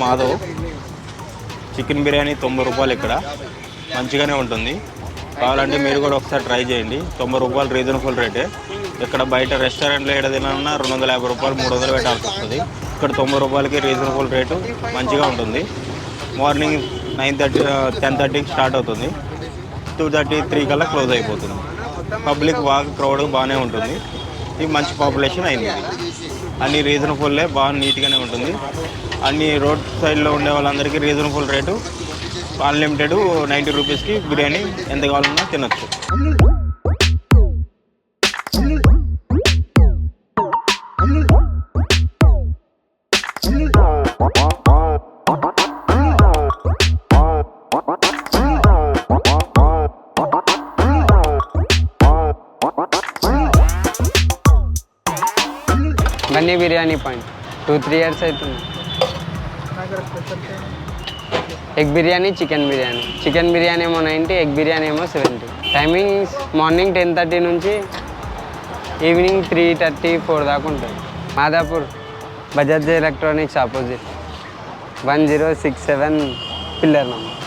Madhav. Chicken biryani 90 రూపాయలు. ఇక్కడ మంచిగానే ఉంటుంది. కావాలంటే మీరు కూడా ఒకసారి ట్రై చేయండి. 90 రూపాయలు రీజనబుల్ రేటే. ఇక్కడ బయట రెస్టారెంట్లో ఏడ తినన్నా 250 రూపాయలు 300 పెట్టాల్సి వస్తుంది. ఇక్కడ 90 రూపాయలకి రీజనబుల్ రేటు మంచిగా ఉంటుంది. మార్నింగ్ 10:30కి స్టార్ట్ అవుతుంది. 2:30, 3 కల్లా క్లోజ్ అయిపోతుంది. పబ్లిక్ బాగా క్రౌడ్ బాగానే ఉంటుంది. ఇది మంచి పాపులేషన్ అయింది. అన్ని రీజనబుల్లే, బాగా నీట్గానే ఉంటుంది. అన్ని రోడ్ సైడ్లో ఉండే వాళ్ళందరికీ రీజనబుల్ రేటు. అన్లిమిటెడ్ 90 రూపీస్కి బిర్యానీ ఎంత కావాలన్నా తినచ్చు. బన్నీ బిర్యానీ పాయింట్ 2-3 years అవుతుంది. Egg biryani, chicken biryani. Chicken biryani ఏమో 90, ఎగ్ బిర్యానీ ఏమో 70. టైమింగ్స్ మార్నింగ్ 10:30 నుంచి ఈవినింగ్ 3:30, 4 దాకా ఉంటుంది. Madhapur Bajaj electronics opposite 1067 pillar number.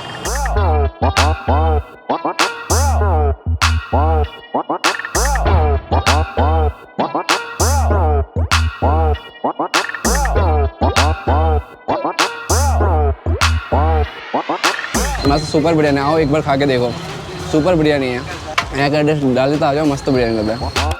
मस्त सुपर बिरयानी. आओ एक बार खा के देखो, सुपर बिरयानी है. यहाँ का एड्रेस डाल देता, आ जाओ. मस्त बिरयानी करता है.